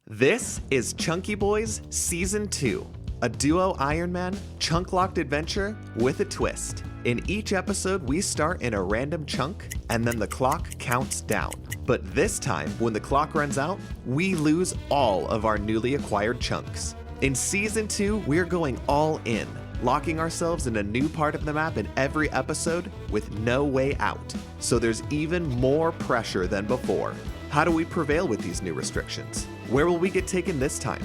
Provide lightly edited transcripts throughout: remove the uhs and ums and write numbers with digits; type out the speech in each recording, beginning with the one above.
This is Chunky Boys Season 2, a duo-ironman, chunk-locked adventure with a twist. In each episode, we start in a random chunk, and then the clock counts down. But this time, when the clock runs out, we lose all of our newly acquired chunks. In Season 2, we're going all in, locking ourselves in a new part of the map in every episode with no way out. So there's even more pressure than before. How do we prevail with these new restrictions? Where will we get taken this time?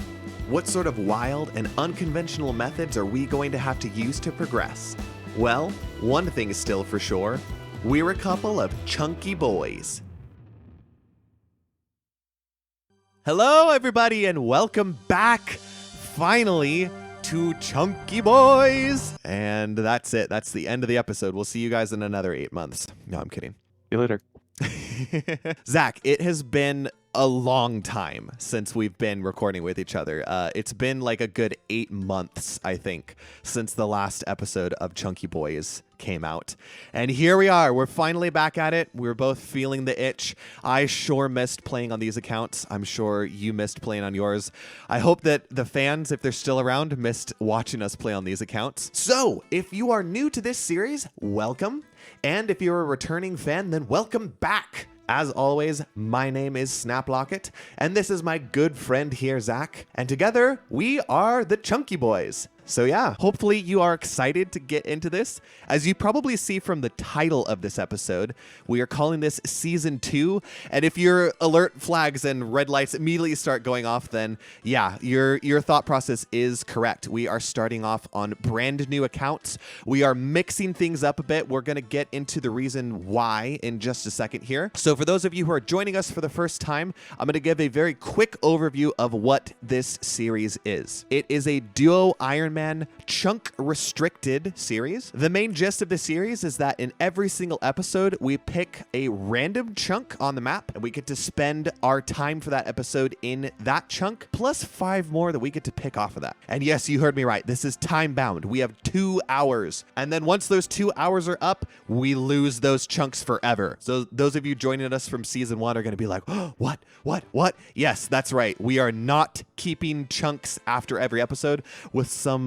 What sort of wild and unconventional methods are we going to have to use to progress? Well, one thing is still for sure. We're a couple of chunky boys. Hello, everybody, and welcome back, finally, to Chunky Boys. And that's it. That's the end of the episode. We'll see you guys in another 8 months. No, I'm kidding. See you later. Zach, it has been a long time since we've been recording with each other. It's been like a good 8 months, I think, since the last episode of Chunky Boys came out. And here we are. We're finally back at it. We're both feeling the itch. I sure missed playing on these accounts. I'm sure you missed playing on yours. I hope that the fans, if they're still around, missed watching us play on these accounts. So, if you are new to this series, welcome. And if you're a returning fan, then welcome back. As always, my name is Snaplocket, and this is my good friend here, Zach. And together, we are the Chunky Boys. So yeah, hopefully you are excited to get into this. As you probably see from the title of this episode, we are calling this Season 2. And if your alert flags and red lights immediately start going off, then yeah, your thought process is correct. We are starting off on brand new accounts. We are mixing things up a bit. We're going to get into the reason why in just a second here. So for those of you who are joining us for the first time, I'm going to give a very quick overview of what this series is. It is a duo-ironman chunk restricted series. The main gist of the series is that in every single episode, we pick a random chunk on the map and we get to spend our time for that episode in that chunk, plus 5 more that we get to pick off of that. And yes, you heard me right. This is time bound. We have 2 hours. And then once those 2 hours are up, we lose those chunks forever. So those of you joining us from Season 1 are going to be like, oh, what? Yes, that's right. We are not keeping chunks after every episode with some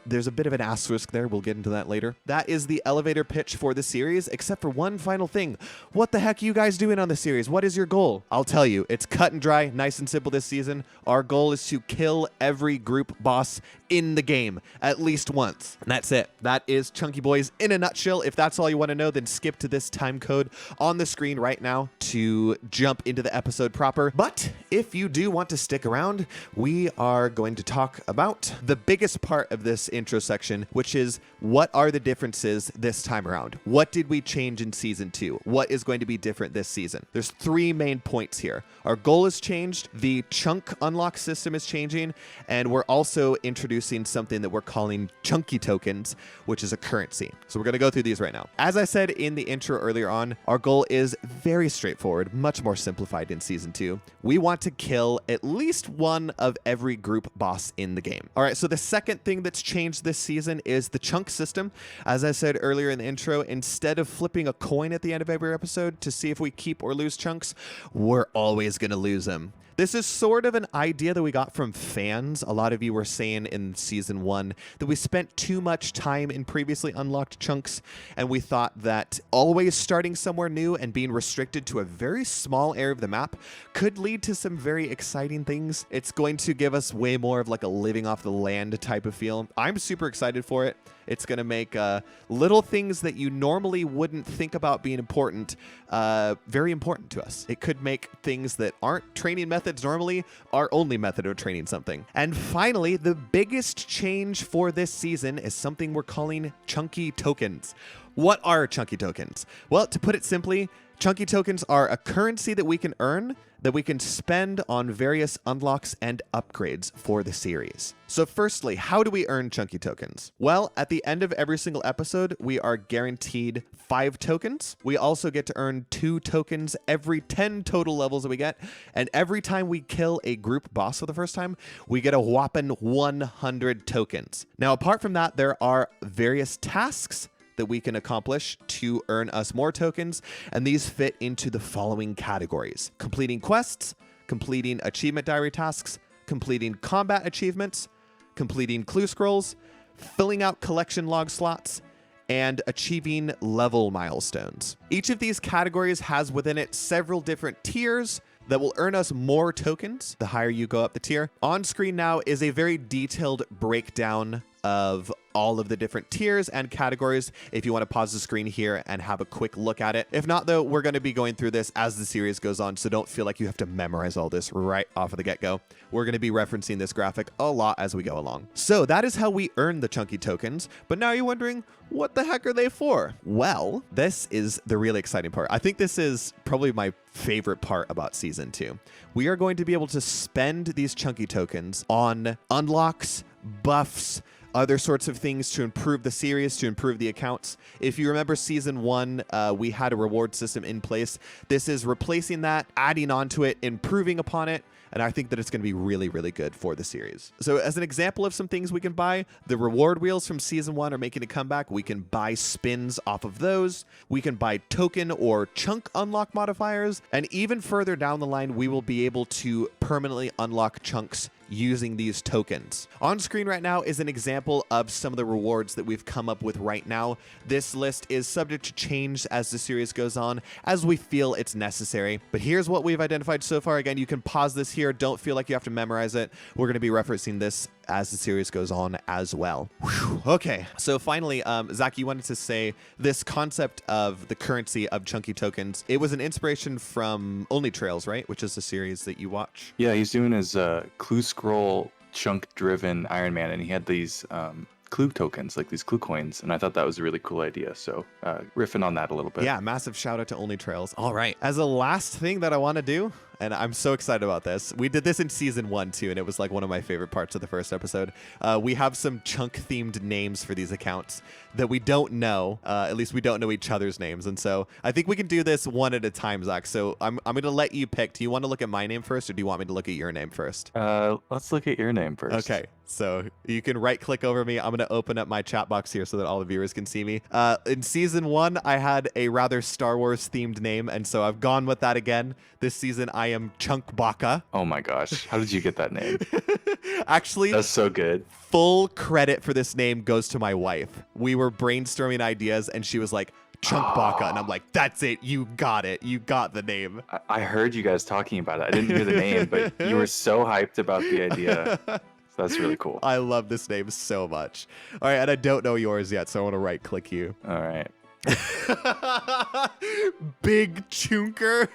there's a bit of an asterisk there. We'll get into that later. That is the elevator pitch for the series, except for one final thing. What the heck are you guys doing on the series? What is your goal? I'll tell you. It's cut and dry, nice and simple this season. Our goal is to kill every group boss in the game at least once. And that's it. That is Chunky Boys in a nutshell. If that's all you want to know, then skip to this time code on the screen right now to jump into the episode proper. But if you do want to stick around, we are going to talk about the biggest part of this intro section, which is what are the differences this time around? What did we change in Season 2? What is going to be different this season? There's 3 main points here. Our goal has changed, the chunk unlock system is changing, and we're also introducing something that we're calling chunky tokens, which is a currency. So we're going to go through these right now. As I said in the intro earlier on, our goal is very straightforward, much more simplified in Season 2. We want to kill at least one of every group boss in the game. All right, so the second thing that's changed this season is the chunk system. As I said earlier in the intro, instead of flipping a coin at the end of every episode to see if we keep or lose chunks, we're always going to lose them. This is sort of an idea that we got from fans. A lot of you were saying in Season 1 that we spent too much time in previously unlocked chunks, and we thought that always starting somewhere new and being restricted to a very small area of the map could lead to some very exciting things. It's going to give us way more of like a living off the land type of feel. I'm super excited for it. It's going to make little things that you normally wouldn't think about being important, very important to us. It could make things that aren't training methods normally our only method of training something. And finally, the biggest change for this season is something we're calling chunky tokens. What are chunky tokens? Well, to put it simply, chunky tokens are a currency that we can earn that we can spend on various unlocks and upgrades for the series. So firstly, how do we earn chunky tokens? Well, at the end of every single episode, we are guaranteed 5 tokens. We also get to earn 2 tokens every 10 total levels that we get. And every time we kill a group boss for the first time, we get a whopping 100 tokens. Now, apart from that, there are various tasks that we can accomplish to earn us more tokens, and these fit into the following categories: completing quests, completing achievement diary tasks, completing combat achievements, completing clue scrolls, filling out collection log slots, and achieving level milestones. Each of these categories has within it several different tiers that will earn us more tokens the higher you go up the tier. On screen now is a very detailed breakdown of all of the different tiers and categories if you want to pause the screen here and have a quick look at it. If not, though, we're going to be going through this as the series goes on, so don't feel like you have to memorize all this right off of the get-go. We're going to be referencing this graphic a lot as we go along. So that is how we earn the chunky tokens, but now you're wondering, what the heck are they for? Well, this is the really exciting part. I think this is probably my favorite part about Season 2. We are going to be able to spend these chunky tokens on unlocks, buffs, other sorts of things to improve the series, to improve the accounts. If you remember Season 1, we had a reward system in place. This is replacing that, adding onto it, improving upon it, and I think that it's going to be really, really good for the series. So as an example of some things we can buy, the reward wheels from Season 1 are making a comeback. We can buy spins off of those. We can buy token or chunk unlock modifiers. And even further down the line, we will be able to permanently unlock chunks using these tokens. On screen right now is an example of some of the rewards that we've come up with right now. This list is subject to change as the series goes on, as we feel it's necessary. But here's what we've identified so far. Again, you can pause this here. Don't feel like you have to memorize it. We're going to be referencing this as the series goes on as well. Whew. Okay, so finally, Zach, you wanted to say this concept of the currency of chunky tokens. It was an inspiration from Only Trails, right? Which is the series that you watch. Yeah, he's doing his clue scroll chunk-driven Iron Man, and he had these clue tokens, like these clue coins, and I thought that was a really cool idea. So riffing on that a little bit. Yeah, massive shout out to Only Trails. All right, as a last thing that I want to do, and I'm so excited about this. We did this in Season 1 too, and it was like one of my favorite parts of the first episode. We have some chunk-themed names for these accounts that we don't know. At least we don't know each other's names, and so I think we can do this one at a time, Zach. So I'm going to let you pick. Do you want to look at my name first, or do you want me to look at your name first? Let's look at your name first. Okay, so you can right-click over me. I'm going to open up my chat box here so that all the viewers can see me. In Season 1, I had a rather Star Wars-themed name, and so I've gone with that again. This season, I am Chunk Baka. Oh my gosh, how did you get that name? Actually, that's so good. Full credit for this name goes to my wife. We were brainstorming ideas, and she was like, Chunk Baka, and I'm like, that's it. You got it. You got the name. I heard you guys talking about it. I didn't hear the name, but you were so hyped about the idea. So that's really cool. I love this name so much. All right, and I don't know yours yet, so I want to right-click you. All right. Big Chunker.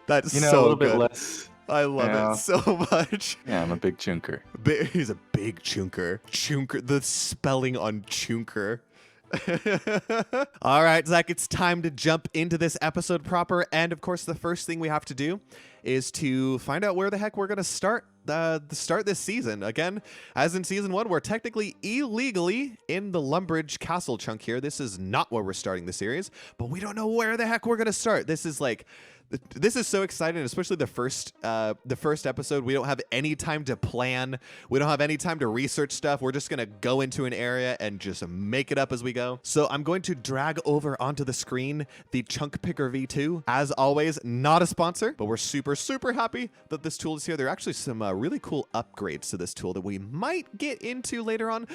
That's a so little good. bit less. I love it so much. Yeah, I'm a big chunker. He's a big chunker. Chunker. The spelling on chunker. All right, Zach, it's time to jump into this episode proper. And of course, the first thing we have to do is to find out where the heck we're going to start this season. Again, as in Season 1, we're technically illegally in the Lumbridge Castle chunk here. This is not where we're starting the series, but we don't know where the heck we're going to start. This is so exciting, especially the first episode. We don't have any time to plan. We don't have any time to research stuff. We're just going to go into an area and just make it up as we go. So I'm going to drag over onto the screen the Chunk Picker V2. As always, not a sponsor, but we're super, super happy that this tool is here. There are actually some really cool upgrades to this tool that we might get into later on.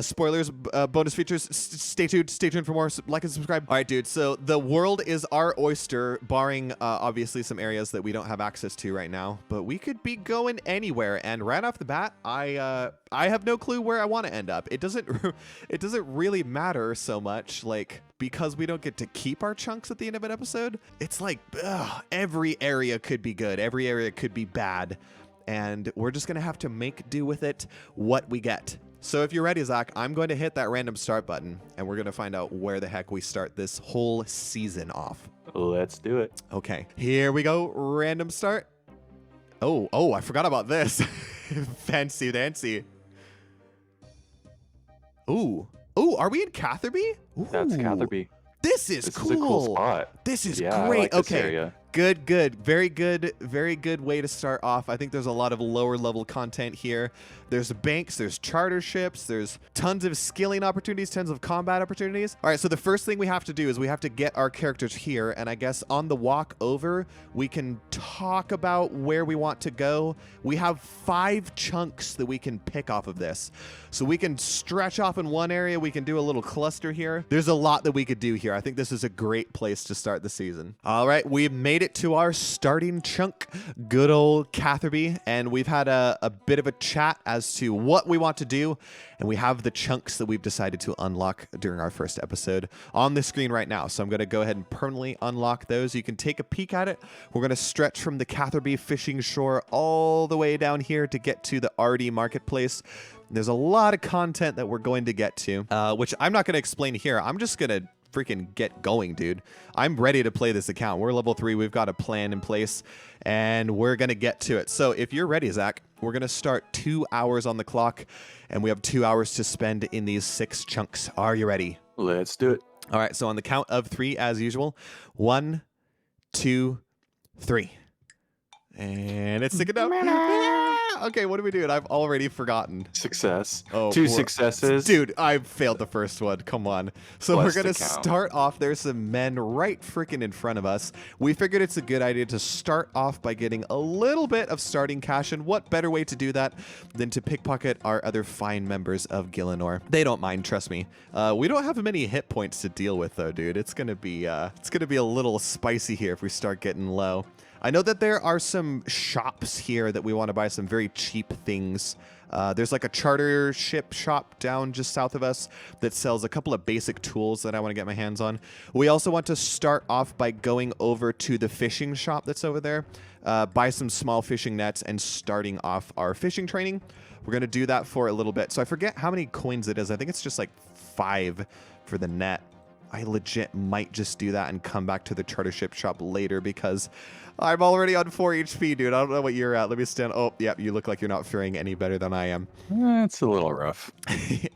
Spoilers, bonus features. Stay tuned for more. Like and subscribe. All right, dude. So the world is our oyster, barring obviously some areas that we don't have access to right now, but we could be going anywhere. And right off the bat, I have no clue where I want to end up. It doesn't really matter so much, like, because we don't get to keep our chunks at the end of an episode. It's like every area could be good, every area could be bad, and we're just gonna have to make do with it what we get. So if you're ready, Zach, I'm going to hit that random start button, and we're going to find out where the heck we start this whole season off. Let's do it. Okay, here we go. Random start. Oh, I forgot about this. Fancy dancy. Ooh, are we in Catherby? Ooh. That's Catherby. This is cool. This is a cool spot. This is yeah, great. I like this Okay. area. Good, good. Very good way to start off. I think there's a lot of lower level content here. There's banks, there's charter ships, there's tons of skilling opportunities, tons of combat opportunities. All right, so the first thing we have to do is we have to get our characters here, and I guess on the walk over, we can talk about where we want to go. We have 5 chunks that we can pick off of this. So we can stretch off in one area, we can do a little cluster here. There's a lot that we could do here. I think this is a great place to start the season. All right, we've made it to our starting chunk, good old Catherby, and we've had a bit of a chat as to what we want to do, and we have the chunks that we've decided to unlock during our first episode on the screen right now. So I'm going to go ahead and permanently unlock those. You can take a peek at it. We're going to stretch from the Catherby fishing shore all the way down here to get to the RD marketplace. There's a lot of content that we're going to get to, which I'm not going to explain here. I'm just going to freaking get going, dude. I'm ready to play this account. We're level 3. We've got a plan in place, and we're going to get to it. So if you're ready, Zach, we're going to start 2 hours on the clock, and we have 2 hours to spend in these 6 chunks. Are you ready? Let's do it. All right, so on the count of 3, as usual, 1, 2, 3. And it's sticking up. Okay, what are we doing? I've already forgotten. Success. Oh, 2 successes. Dude, I failed the first one. Come on. So Plus we're going the to count. start off. There's some men right freaking in front of us. We figured it's a good idea to start off by getting a little bit of starting cash. And what better way to do that than to pickpocket our other fine members of Gillinor? They don't mind, trust me. We don't have many hit points to deal with, though, dude. It's going to be a little spicy here if we start getting low. I know that there are some shops here that we want to buy some very cheap things. There's like a charter ship shop down just south of us that sells a couple of basic tools that I want to get my hands on. We also want to start off by going over to the fishing shop that's over there, buy some small fishing nets, and starting off our fishing training. We're going to do that for a little bit. So I forget how many coins it is. I think it's just like 5 for the net. I legit might just do that and come back to the charter ship shop later because I'm already on 4 HP, dude. I don't know what you're at. Let me stand. Oh, yeah, you look like you're not faring any better than I am. It's a little rough.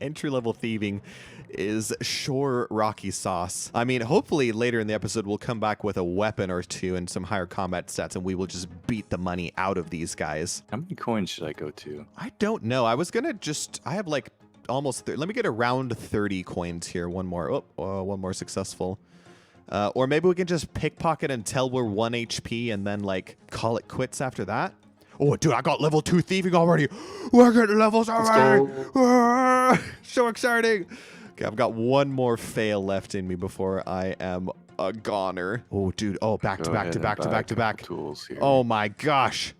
Entry-level thieving is sure rocky sauce. I mean, hopefully later in the episode, we'll come back with a weapon or 2 and some higher combat stats, and we will just beat the money out of these guys. How many coins should I go to? I don't know. I was going to I have like almost let me get around 30 coins here. One more. One more successful. Or maybe we can just pickpocket until we're 1 HP and then like call it quits after that. Oh, dude, I got level 2 thieving already. We're getting levels already. So exciting. Okay, I've got one more fail left in me before I am a goner. Oh, dude. Oh, back to back to back to back to back. Tools here. Oh my gosh.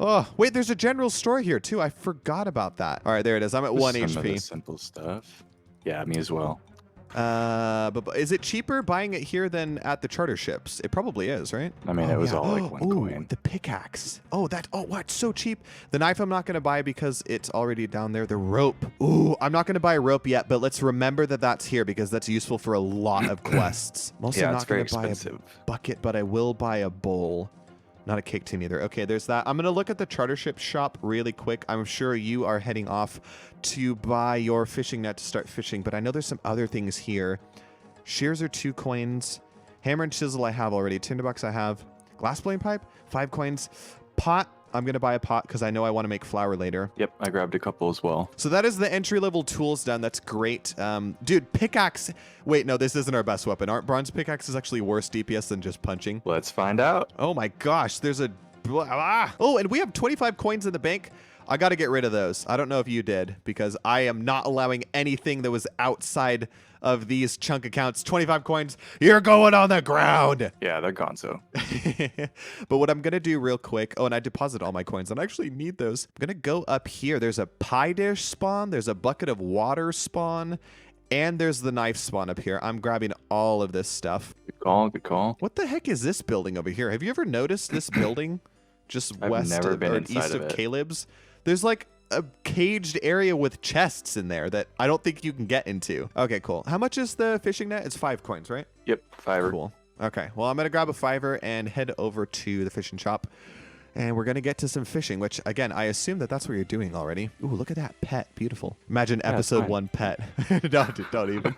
Oh, wait, there's a general store here, too. I forgot about that. All right, there it is. I'm at 1 Some of the HP. simple stuff. Yeah, me as well. But is it cheaper buying it here than at the charter ships? It probably is, right? I mean, it was all like 1 coin. The pickaxe. Oh, what? So cheap. The knife I'm not going to buy because it's already down there. The rope. Ooh, I'm not going to buy a rope yet, but let's remember that that's here because that's useful for a lot of quests. I'm also not going to buy a bucket, but I will buy a bowl. Not a cake tin either. Okay, there's that. I'm going to look at the charter ship shop really quick. I'm sure you are heading off to buy your fishing net to start fishing, but I know there's some other things here. Shears are 2 coins. Hammer and chisel I have already. Tinderbox I have. Glass blowing pipe, 5 coins. Pot, I'm going to buy a pot because I know I want to make flour later. Yep, I grabbed a couple as well. So that is the entry-level tools done. That's great. Dude, pickaxe. Wait, no, this isn't our best weapon. Aren't bronze pickaxes actually worse DPS than just punching? Let's find out. Oh my gosh, there's a... Oh, and we have 25 coins in the bank. I got to get rid of those. I don't know if you did, because I am not allowing anything that was outside of these chunk accounts. 25 coins, you're going on the ground. Yeah, they're gone, so. But what I'm going to do real quick, oh, and I deposit all my coins, and I actually need those. I'm going to go up here. There's a pie dish spawn. There's a bucket of water spawn. And there's the knife spawn up here. I'm grabbing all of this stuff. Good call, good call. What the heck is this building over here? Have you ever noticed this building just west or east of Caleb's? There's like a caged area with chests in there that I don't think you can get into. Okay, cool. How much is the fishing net? It's 5 coins, right? Yep, 5. Cool. Okay, well, I'm going to grab a 5 and head over to the fishing shop. And we're going to get to some fishing, which, again, I assume that that's what you're doing already. Ooh, look at that pet. Beautiful. Imagine episode 1 pet. Don't even.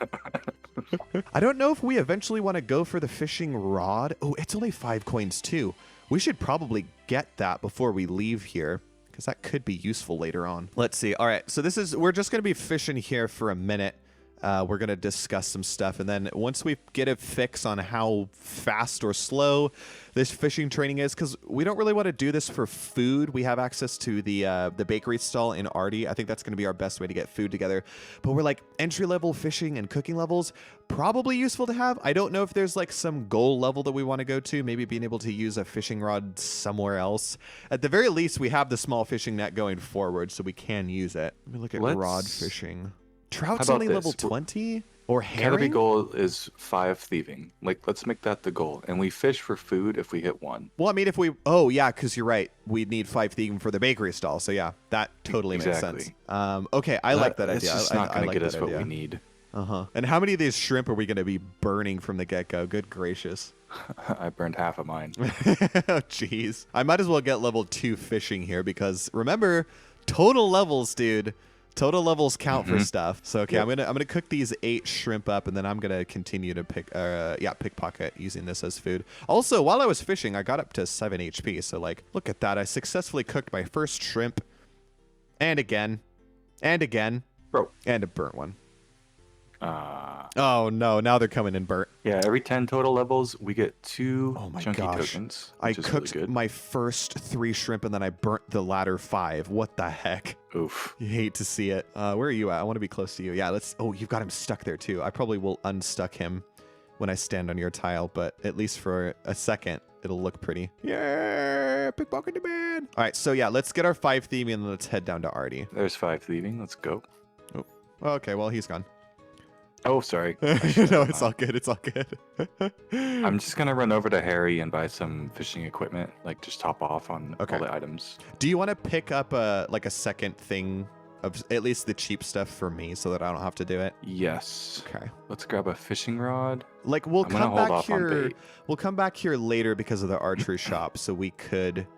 I don't know if we eventually want to go for the fishing rod. Oh, it's only 5 coins too. We should probably get that before we leave here, because that could be useful later on. Let's see. All right, so we're just going to be fishing here for a minute. We're going to discuss some stuff, and then once we get a fix on how fast or slow this fishing training is, because we don't really want to do this for food. We have access to the bakery stall in Artie. I think that's going to be our best way to get food together. But we're like entry-level fishing and cooking levels, probably useful to have. I don't know if there's like some goal level that we want to go to, maybe being able to use a fishing rod somewhere else. At the very least, we have the small fishing net going forward, so we can use it. Let me look at rod fishing. Trout's only level 20? Or herring? Canopy goal is 5 thieving. Like, let's make that the goal. And we fish for food if we hit 1. Well, I mean, if we... Oh, yeah, because you're right. We'd need 5 thieving for the bakery stall. So, yeah, that totally makes sense. Okay, I like that idea. It's just not going to get us idea. what we need. Uh-huh. And how many of these shrimp are we going to be burning from the get-go? Good gracious. I burned half of mine. Oh, jeez. I might as well get level 2 fishing here because, remember, total levels, dude. Total levels count for stuff. So okay, yep. I'm gonna cook these 8 shrimp up, and then I'm gonna continue to pickpocket using this as food. Also, while I was fishing, I got up to 7 HP. So like, look at that! I successfully cooked my first shrimp, and again, bro, and a burnt one. Oh no! Now they're coming in burnt. Yeah, every 10 total levels, we get 2 chunky gosh. tokens. I cooked my first 3 shrimp, and then I burnt the latter 5. What the heck? Oof. You hate to see it. Where are you at? I want to be close to you. Yeah, let's... Oh, you've got him stuck there, too. I probably will unstuck him when I stand on your tile, but at least for a second, it'll look pretty. Yeah, pickpocket the man. All right, so yeah, let's get our 5 thieving, and then let's head down to Artie. There's 5 thieving. Let's go. Oh, okay, well, he's gone. Oh, sorry. No, it's all good. It's all good. I'm just going to run over to Harry and buy some fishing equipment, like just top off on all the items. Do you want to pick up a second thing of at least the cheap stuff for me so that I don't have to do it? Yes. Okay. Let's grab a fishing rod. Like we'll come back here. We'll come back here later because of the archery shop, so we could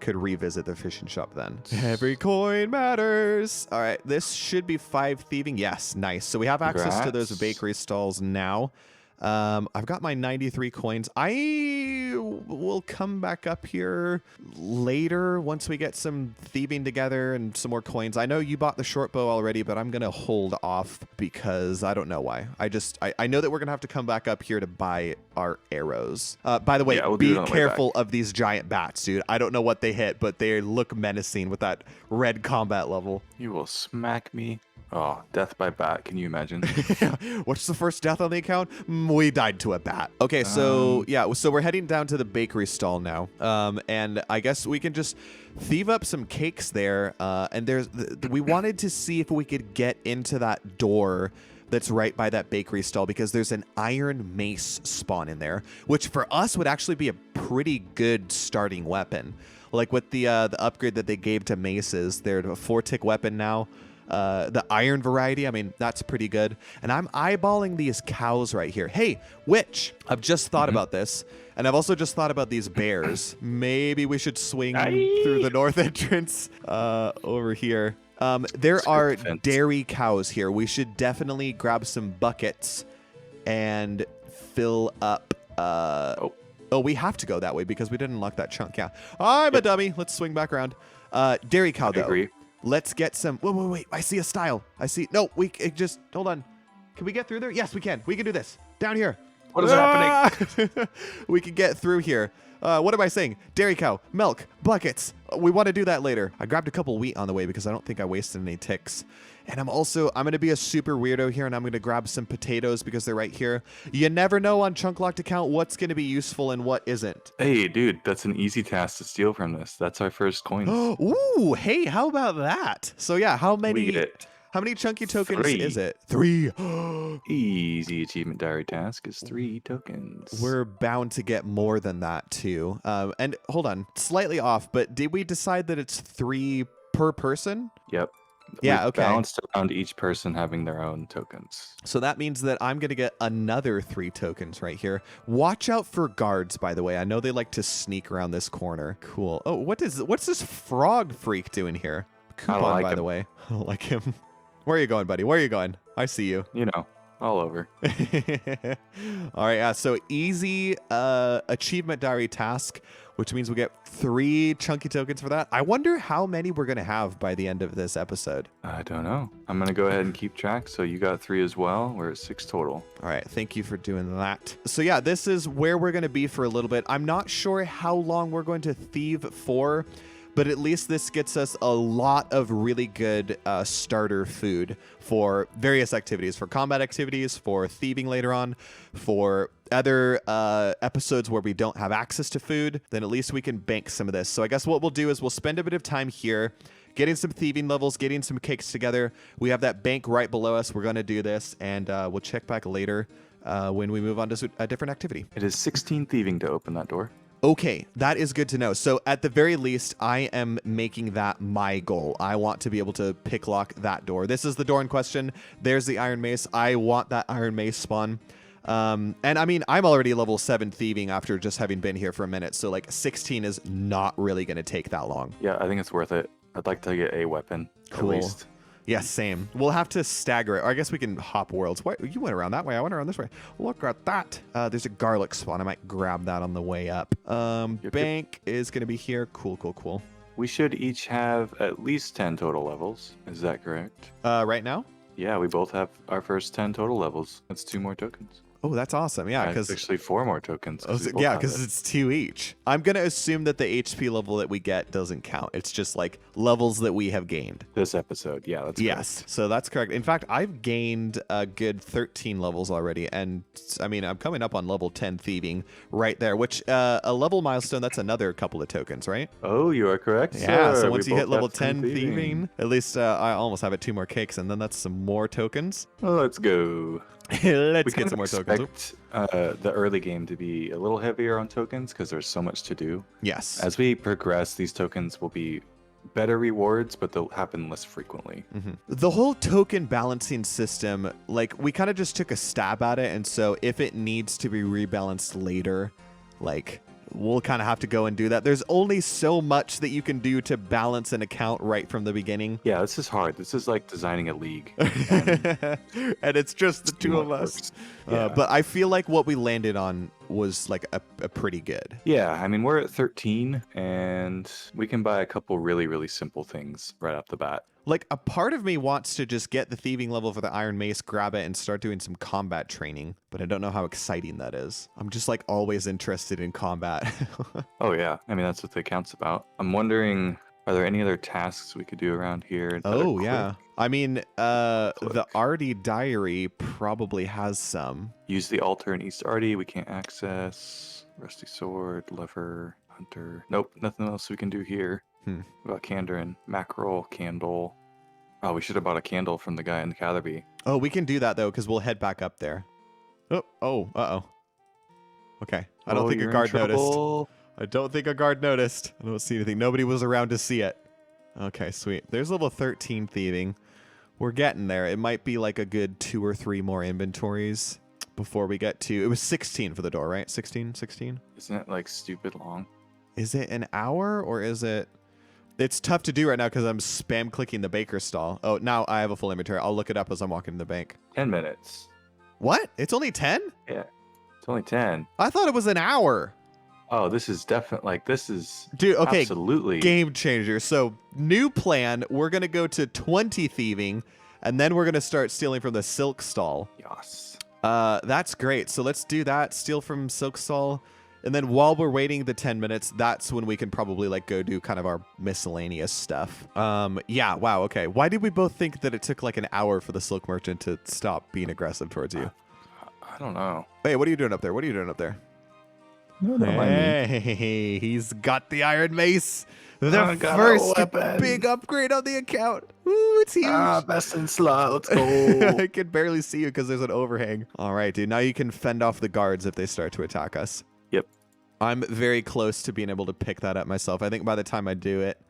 revisit the fishing shop then. Every coin matters. All right, this should be 5 thieving. Yes, nice. So we have access to those bakery stalls now. I've got my 93 coins. I will come back up here later once we get some thieving together and some more coins. I know you bought the short bow already, but I'm going to hold off because I don't know why. I know that we're going to have to come back up here to buy our arrows. By the way, be careful of these giant bats, dude. I don't know what they hit, but they look menacing with that red combat level. You will smack me. Oh, death by bat. Can you imagine? What's the first death on the account? We died to a bat. Okay, so yeah, so we're heading down to the bakery stall now. And I guess we can just thieve up some cakes there. And we wanted to see if we could get into that door that's right by that bakery stall because there's an iron mace spawn in there, which for us would actually be a pretty good starting weapon. Like with the upgrade that they gave to maces, they're a 4-tick weapon now. The iron variety, I mean, that's pretty good. And I'm eyeballing these cows right here. Hey, witch, I've just thought about this. And I've also just thought about these bears. Maybe we should swing through the north entrance over here. There are dairy cows here. We should definitely grab some buckets and fill up. Oh, we have to go that way because we didn't unlock that chunk. Yeah. I'm a dummy. Let's swing back around. Dairy cow, though. Agree. Let's get some... Wait. I see a stile. No, just... Hold on. Can we get through there? Yes, we can. We can do this. Down here. What is happening? We can get through here. What am I saying? Dairy cow, milk, buckets. We want to do that later. I grabbed a couple wheat on the way because I don't think I wasted any ticks. And I'm going to be a super weirdo here, and I'm going to grab some potatoes because they're right here. You never know on Chunk Locked account what's going to be useful and what isn't. Hey, dude, that's an easy task to steal from this. That's our first coins. Ooh, hey, how about that? So yeah, how many chunky tokens is it? 3. Easy achievement diary task is 3 tokens. We're bound to get more than that too. And hold on, slightly off, but did we decide that it's 3 per person? Yep. Yeah, okay. Balanced around each person having their own tokens. So that means that I'm going to get another 3 tokens right here. Watch out for guards, by the way. I know they like to sneak around this corner. Cool. Oh, what's this frog freak doing here? Coupon, by the way. I don't like him. Where are you going, buddy? Where are you going? I see you. You know. all over. All right, so easy achievement diary task, which means we get 3 chunky tokens for that. I wonder how many we're going to have by the end of this episode. I don't know. I'm going to go ahead and keep track. So you got 3 as well. We're at 6 total. All right, thank you for doing that. So yeah, this is where we're going to be for a little bit. I'm not sure how long we're going to thieve for, but at least this gets us a lot of really good starter food for various activities, for combat activities, for thieving later on, for other episodes where we don't have access to food. Then at least we can bank some of this. So I guess what we'll do is we'll spend a bit of time here getting some thieving levels, getting some cakes together. We have that bank right below us. We're going to do this, and we'll check back later when we move on to a different activity. It is 16 thieving to open that door. Okay, that is good to know. So at the very least, I am making that my goal. I want to be able to pick lock that door. This is the door in question. There's the iron mace. I want that iron mace spawn. And I mean, I'm already level 7 thieving after just having been here for a minute. So like 16 is not really going to take that long. Yeah, I think it's worth it. I'd like to get a weapon, Cool. at least. Yeah, same. We'll have to stagger it. Or I guess we can hop worlds. What? You went around that way. I went around this way. Look at that. There's a garlic spawn. I might grab that on the way up. Bank is going to be here. Cool, cool, cool. We should each have at least 10 total levels. Is that correct? Right now? Yeah, we both have our first 10 total levels. That's 2 more tokens. Oh, that's awesome. Yeah, It's because actually 4 more tokens. yeah, because it's 2 each. I'm going to assume that the HP level that we get doesn't count. It's just like levels that we have gained. This episode, yeah, that's Yes, so that's correct. In fact, I've gained a good 13 levels already. And I mean, I'm coming up on level 10 thieving right there, which a level milestone, that's another couple of tokens, right? Oh, you are correct. Yeah, sir. so We once you both hit level have 10 thieving, at least I almost have it 2 more cakes, and then that's some more tokens. Well, let's go. Let's We get kind some of more tokens. expect the early game to be a little heavier on tokens because there's so much to do. Yes. As we progress, these tokens will be better rewards, but they'll happen less frequently. The whole token balancing system, like we kind of just took a stab at it. And so if it needs to be rebalanced later, like we'll kind of have to go and do that. There's only so much that you can do to balance an account right from the beginning. Yeah, this is hard. This is like designing a league. And it's just the 2 of us. Yeah. But I feel like what we landed on was like a pretty good. Yeah, I mean, we're at 13, and we can buy a couple really, really simple things right off the bat. Like a part of me wants to just get the thieving level for the iron mace, grab it, and start doing some combat training. But I don't know how exciting that is. I'm just like always interested in combat. Oh, yeah. I mean, that's what the account's about. I'm wondering, are there any other tasks we could do around here? that are Oh, quick? yeah. I mean, the Click. Artie diary probably has some. Use the altar in East Artie. We can't access. Rusty sword, lever, hunter. Nope, nothing else we can do here. What about Kandarin? Mackerel, candle. Oh, we should have bought a candle from the guy in the Catherby. Oh, we can do that, though, because we'll head back up there. Uh-oh. Okay. I don't think a you're in guard noticed. trouble. I don't think a guard noticed. I don't see anything. Nobody was around to see it. Okay, sweet. There's level 13 thieving. We're getting there. It might be like a good 2 or 3 more inventories before we get to... It was 16 for the door, right? 16? Isn't it like stupid long? Is it an hour or is it... It's tough to do right now because I'm spam clicking the baker stall. Oh, now I have a full inventory. I'll look it up as I'm walking to the bank. 10 minutes. What? It's only 10? Yeah, it's only 10. I thought it was an hour. Oh, this is definitely like this is Dude, okay. absolutely Game changer. So, new plan. We're going to go to 20 thieving, and then we're going to start stealing from the silk stall. Yes. That's great. So, let's do that. Steal from silk stall. And then while we're waiting the 10 minutes, that's when we can probably like go do kind of our miscellaneous stuff. Yeah, wow, okay. Why did we both think that it took like an hour for the silk merchant to stop being aggressive towards you? I don't know. Hey, what are you doing up there? No, don't mind me. Hey, he's got the iron mace. The I got a first weapon. big upgrade on the account. Ooh, it's huge. Best in slot. Let's go. I can barely see you because there's an overhang. All right, dude. Now you can fend off the guards if they start to attack us. Yep. I'm very close to being able to pick that up myself. I think by the time I do it,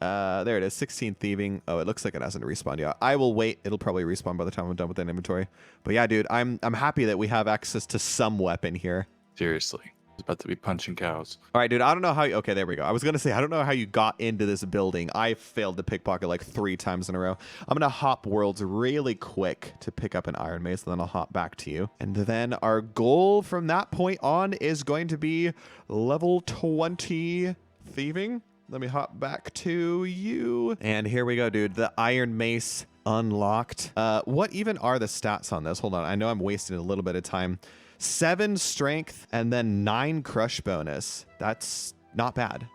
there it is, 16 thieving. Oh, it looks like it hasn't respawned yet. I will wait. It'll probably respawn by the time I'm done with that inventory. But yeah, dude, I'm happy that we have access to some weapon here. Seriously. about to be punching cows. All right, dude, I don't know how okay, there we go. I was going to say, I don't know how you got into this building. I failed to pickpocket like 3 times in a row. I'm going to hop worlds really quick to pick up an iron mace, and then I'll hop back to you. And then our goal from that point on is going to be level 20 thieving. Let me hop back to you. And here we go, dude. The iron mace unlocked. What even are the stats on this? Hold on. I know I'm wasting a little bit of time. 7 strength and then 9 crush bonus. That's not bad.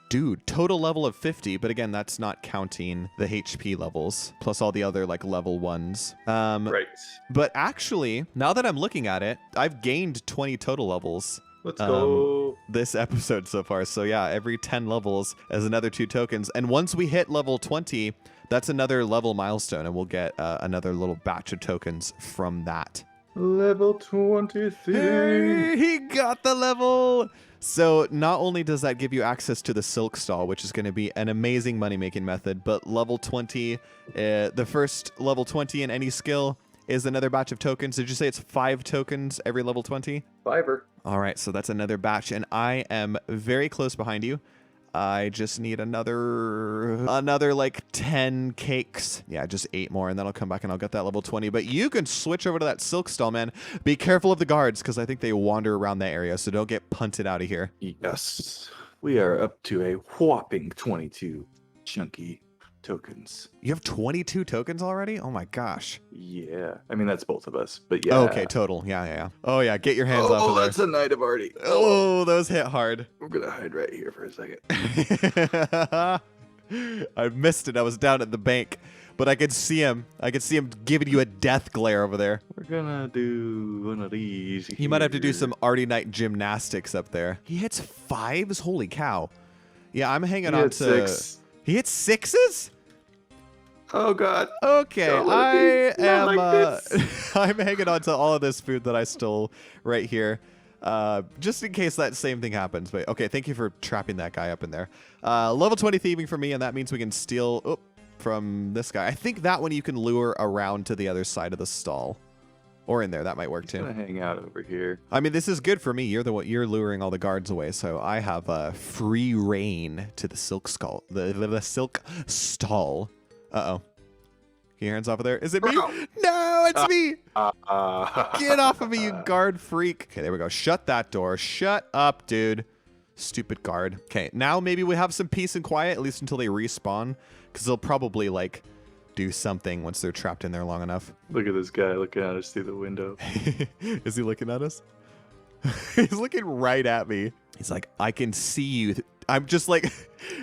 Dude, total level of 50, but again, that's not counting the HP levels, plus all the other like level 1s. Right. But actually, now that I'm looking at it, I've gained 20 total levels. Let's go. This episode so far. So yeah, every 10 levels is another 2 tokens. And once we hit level 20, that's another level milestone, and we'll get another little batch of tokens from that. Level 23. Hey, he got the level. So not only does that give you access to the silk stall, which is going to be an amazing money-making method, but level 20, the first level 20 in any skill is another batch of tokens. Did you say it's 5 tokens every level 20? 5er. All right, so that's another batch, and I am very close behind you. I just need another like 10 cakes. Yeah, just 8 more, and then I'll come back and I'll get that level 20. But you can switch over to that silk stall, man. Be careful of the guards, because I think they wander around that area, so don't get punted out of here. Yes. We are up to a whopping 22 chunky tokens. You have 22 tokens already? Oh my gosh. Yeah. I mean, that's both of us, but yeah. Okay, total. Yeah. Oh yeah, get your hands off of there. That's a Knight of Artie. Oh, those hit hard. We're going to hide right here for a second. I missed it. I was down at the bank, but I could see him. I could see him giving you a death glare over there. We're going to do one of these He might have to do some Artie Knight gymnastics up there. He hits 5s? Holy cow. Yeah, I'm hanging on to... 6. He hits 6s? Oh God. Okay, I am. Like I'm hanging on to all of this food that I stole right here, just in case that same thing happens. But okay, thank you for trapping that guy up in there. Level 20 thieving for me, and that means we can steal from this guy. I think that one you can lure around to the other side of the stall, or in there. That might work too. I'm gonna hang out over here. I mean, this is good for me. You're you're luring all the guards away, so I have free reign to the silk stall. The silk stall. Uh-oh. Get your hands off of there. Is it me? No, it's me. Get off of me, you guard freak. Okay, there we go. Shut that door. Shut up, dude. Stupid guard. Okay, now maybe we have some peace and quiet, at least until they respawn, because they'll probably, like, do something once they're trapped in there long enough. Look at this guy looking at us through the window. Is he looking at us? He's looking right at me. He's like, I can see you. I'm just like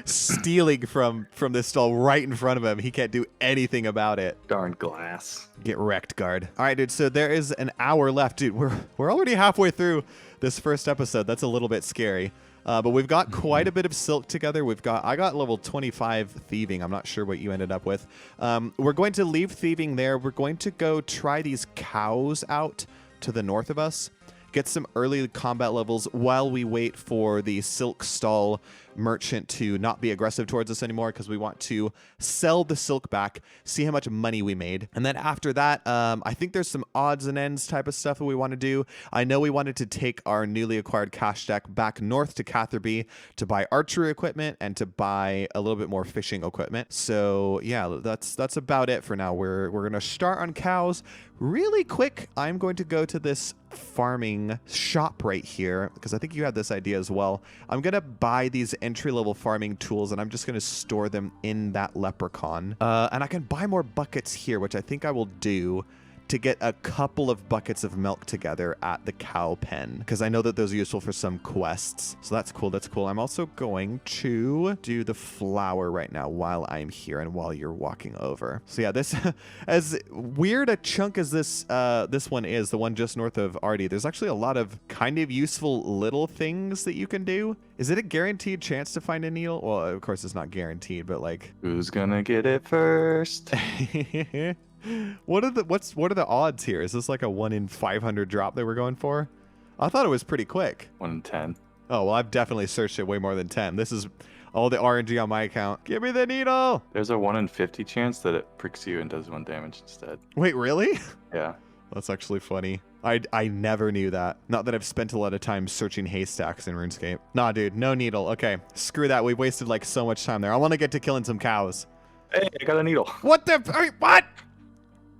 stealing from this stall right in front of him. He can't do anything about it. Darn glass. Get wrecked, guard. All right, dude. So there is an hour left, dude. We're already halfway through this first episode. That's a little bit scary. But we've got quite a bit of silk together. I got level 25 thieving. I'm not sure what you ended up with. We're going to leave thieving there. We're going to go try these cows out to the north of us. Get some early combat levels while we wait for the silk stall merchant to not be aggressive towards us anymore, because we want to sell the silk back, see how much money we made. And then after that, I think there's some odds and ends type of stuff that we want to do. I know we wanted to take our newly acquired cash deck back north to Catherby to buy archery equipment and to buy a little bit more fishing equipment. So yeah, that's about it for now. We're going to start on cows. Really quick, I'm going to go to this farming shop right here, because I think you had this idea as well. I'm going to buy these entry-level farming tools, and I'm just going to store them in that leprechaun. And I can buy more buckets here, which I think I will do to get a couple of buckets of milk together at the cow pen, because I know that those are useful for some quests. So that's cool. That's cool. I'm also going to do the flour right now while I'm here and while you're walking over. So yeah, this, as weird a chunk as this one is, the one just north of Artie, there's actually a lot of kind of useful little things that you can do. Is it a guaranteed chance to find a needle? Well, of course it's not guaranteed, but like, who's gonna get it first? What are the odds here? Is this like a 1 in 500 drop that we're going for? I thought it was pretty quick. 1 in 10. Oh, well, I've definitely searched it way more than 10. This is all the RNG on my account. Give me the needle. There's a 1 in 50 chance that it pricks you and does 1 damage instead. Wait, really? Yeah. That's actually funny. I never knew that. Not that I've spent a lot of time searching haystacks in RuneScape. Nah, dude, no needle. Okay, screw that. We wasted like so much time there. I want to get to killing some cows. Hey, I got a needle. What the? What?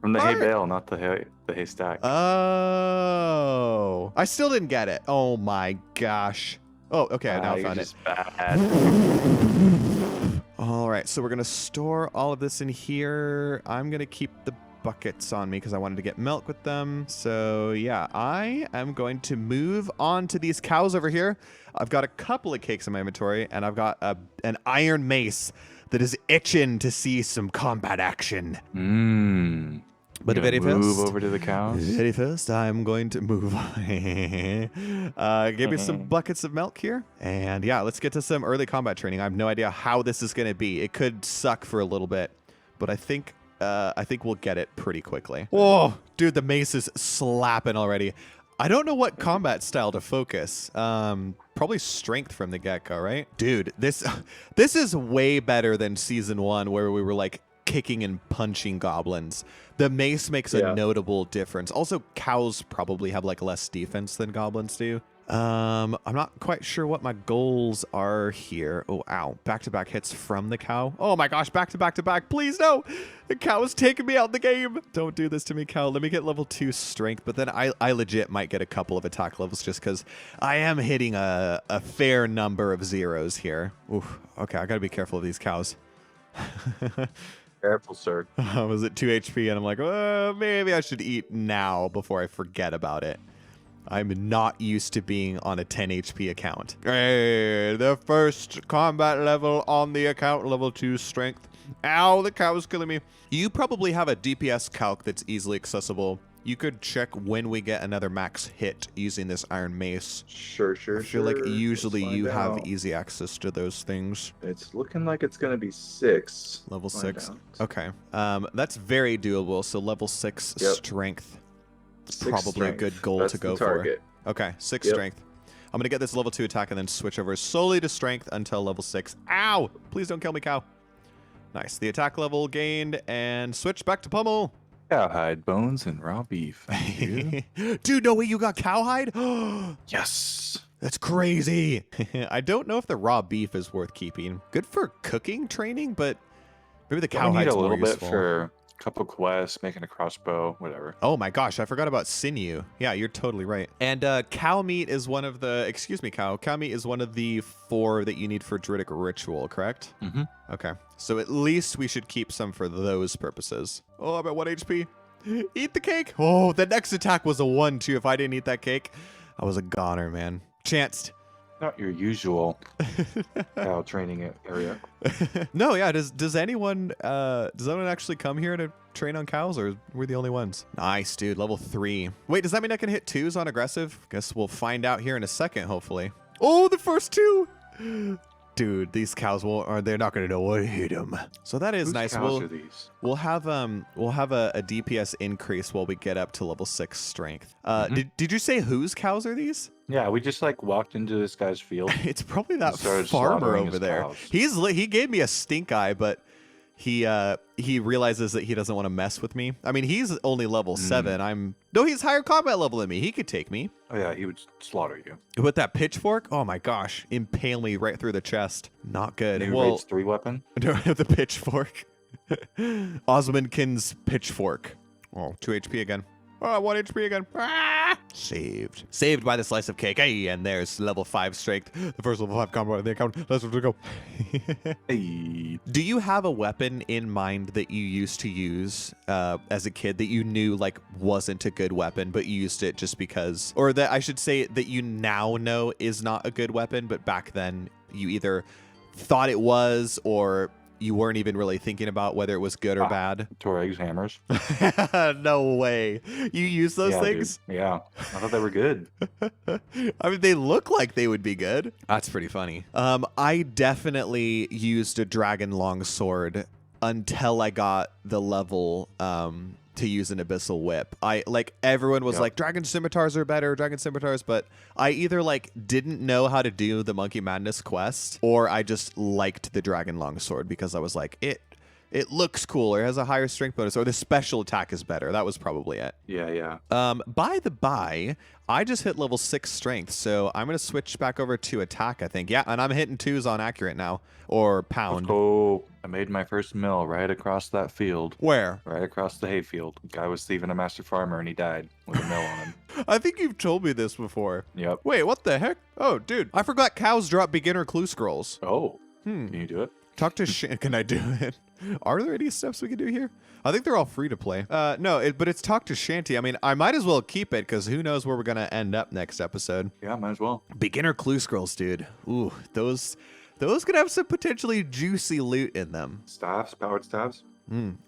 From the hay bale, not the haystack. Oh, I still didn't get it. Oh my gosh. Oh, okay, I now found it. Bad. All right, so we're gonna store all of this in here. I'm gonna keep the buckets on me because I wanted to get milk with them. So yeah, I am going to move on to these cows over here. I've got a couple of cakes in my inventory, and I've got an iron mace that is itching to see some combat action. But very first, move over to the cows. Very first, I'm going to move. Give me some buckets of milk here, and yeah, let's get to some early combat training. I have no idea how this is going to be. It could suck for a little bit, but I think we'll get it pretty quickly. Whoa, dude, the mace is slapping already. I don't know what combat style to focus. Probably strength from the get-go, right? Dude, this is way better than season 1 where we were like kicking and punching goblins. The mace makes a notable difference. Also, cows probably have like less defense than goblins do. I'm not quite sure what my goals are here. Oh, ow. Back-to-back hits from the cow. Oh my gosh, back-to-back-to-back. Please, no. The cow is taking me out the game. Don't do this to me, cow. Let me get level 2 strength, but then I legit might get a couple of attack levels just because I am hitting a fair number of zeros here. Oof. Okay, I gotta be careful of these cows. Careful, sir. I was at 2 HP, and I'm like, maybe I should eat now before I forget about it. I'm not used to being on a 10 HP account. Hey, the first combat level on the account, level 2 strength. Ow, the cow is killing me. You probably have a DPS calc that's easily accessible. You could check when we get another max hit using this iron mace. Sure. I feel like usually you have easy access to those things. It's looking like it's going to be 6. Level 6. Okay. That's very doable. So level 6 strength. Probably a good goal to go for. Okay, 6 strength. I'm going to get this level 2 attack and then switch over solely to strength until level 6. Ow! Please don't kill me, cow. Nice. The attack level gained and switch back to pummel. Cowhide bones and raw beef. Dude, no way you got cowhide? Yes. That's crazy. I don't know if the raw beef is worth keeping. Good for cooking training, but maybe the cowhide's more useful. A little bit for a couple quests, making a crossbow, whatever. Oh my gosh, I forgot about sinew. Yeah, you're totally right. And cow meat is one of the, excuse me, cow meat is one of the 4 that you need for Druidic ritual, correct? Mm-hmm. Okay, so at least we should keep some for those purposes. Oh, I'm at 1 HP. Eat the cake. Oh, the next attack was a 1 too. If I didn't eat that cake, I was a goner, man. Chanced. Not your usual cow training area. No, yeah. Does anyone actually come here to train on cows, or we're the only ones? Nice, dude. Level 3. Wait, does that mean I can hit 2s on aggressive? Guess we'll find out here in a second, hopefully. Oh, the first 2. Dude, these cows they're not gonna know what hit them. So that is nice. Cows are these? We'll have a DPS increase while we get up to level 6 strength. Did you say whose cows are these? Yeah, we just like walked into this guy's field. It's probably that farmer over there. Cows. He gave me a stink eye, but he realizes that he doesn't want to mess with me. I mean, he's only level 7. He's higher combat level than me. He could take me. Oh yeah, he would slaughter you. With that pitchfork? Oh my gosh. Impale me right through the chest. Not good. New Rage 3 weapon? The pitchfork. Osmondkin's pitchfork. Oh, 2 HP again. Oh, 1 HP again. Ah! Saved by the slice of cake. Hey, and there's level 5 strength. The first level 5 combo in the account. Let's go. Hey. Do you have a weapon in mind that you used to use as a kid that you knew like wasn't a good weapon, but you used it just because, or that I should say that you now know is not a good weapon, but back then you either thought it was or you weren't even really thinking about whether it was good or bad? Torag's hammers. No way. You use those things? Dude. Yeah. I thought they were good. I mean, they look like they would be good. That's pretty funny. I definitely used a dragon longsword until I got the level to use an abyssal whip. Everyone was like, dragon scimitars are better, dragon scimitars, but I either like didn't know how to do the Monkey Madness quest, or I just liked the dragon longsword because I was like, it It looks cooler. It has a higher strength bonus, or the special attack is better. That was probably it. Yeah. By the by, I just hit level 6 strength, so I'm going to switch back over to attack, I think. Yeah, and I'm hitting 2s on accurate now, or pound. Oh, I made my first mill right across that field. Where? Right across the hayfield. Guy was thieving a master farmer and he died with a mill on him. I think you've told me this before. Yep. Wait, what the heck? Oh, dude, I forgot cows drop beginner clue scrolls. Oh. Can you do it? Talk to Can I do it? Are there any steps we can do here? I think they're all free to play. No, but it's talk to Shanty. I mean, I might as well keep it because who knows where we're gonna end up next episode. Yeah, might as well. Beginner clue scrolls, dude. Ooh, those could have some potentially juicy loot in them. Staffs, powered staffs.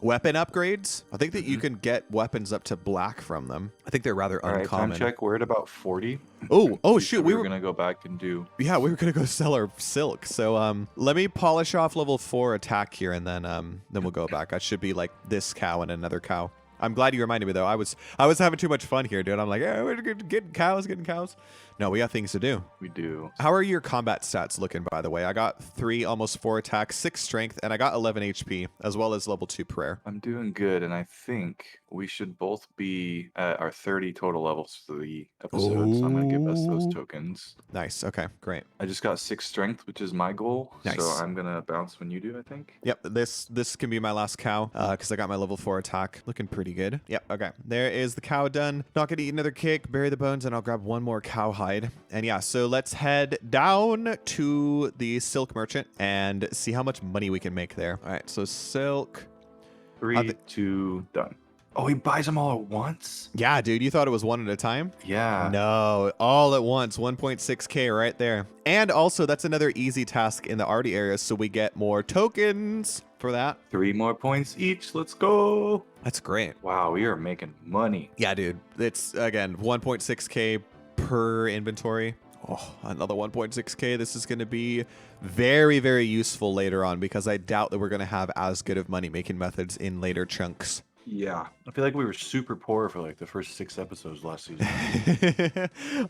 Weapon upgrades. I think that you can get weapons up to black from them. I think they're rather All right, uncommon. time check. We're at about 40. Oh shoot, we were gonna go back and do. Yeah, we were gonna go sell our silk. So let me polish off level 4 attack here, and then we'll go back. I should be like this cow and another cow. I'm glad you reminded me though. I was having too much fun here, dude. I'm like, yeah, we're getting cows. No, we got things to do. We do. How are your combat stats looking, by the way? I got 3, almost 4 attack, 6 strength, and I got 11 HP, as well as level 2 prayer. I'm doing good, and I think we should both be at our 30 total levels for the episode, so I'm going to give us those tokens. Nice. Okay, great. I just got 6 strength, which is my goal, Nice. so I'm going to bounce when you do, I think. Yep, this can be my last cow, because I got my level 4 attack. Looking pretty good. Yep, okay. There is the cow done. Not going to eat another cake, bury the bones, and I'll grab one more cow hide. And yeah, so let's head down to the silk merchant and see how much money we can make there. All right, so silk. 3, 2, done. Oh, he buys them all at once? Yeah, dude, you thought it was one at a time? Yeah. No, all at once, 1.6k right there. And also, that's another easy task in the arty area, so we get more tokens for that. 3 more points each. Let's go. That's great. Wow, we are making money. Yeah, dude, it's, again, 1.6k per inventory. Oh, another 1.6k. This is going to be very, very useful later on because I doubt that we're going to have as good of money-making methods in later chunks. Yeah. I feel like we were super poor for like the first 6 episodes last season.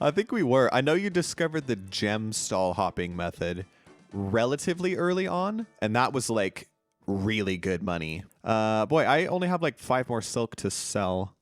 I think we were. I know you discovered the gem stall hopping method relatively early on, and that was like really good money. Boy, I only have like 5 more silk to sell.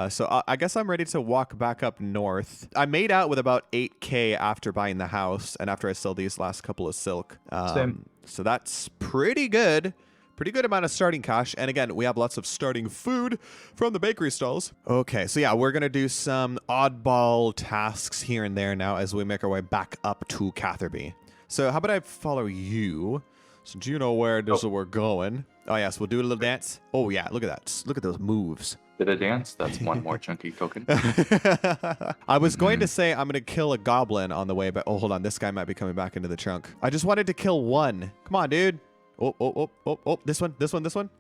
So I guess I'm ready to walk back up north. I made out with about 8k after buying the house and after I sell these last couple of silk. Same. So that's pretty good. Pretty good amount of starting cash. And again, we have lots of starting food from the bakery stalls. Okay, so yeah, we're going to do some oddball tasks here and there now as we make our way back up to Catherby. So how about I follow you? Since you know where this is we're going. Oh, yes, we'll do a little dance. Oh, yeah, look at that. Look at those moves. Did I dance? That's one more chunky token. I was going to say I'm going to kill a goblin on the way, but oh, hold on. This guy might be coming back into the chunk. I just wanted to kill one. Come on, dude. Oh, this one.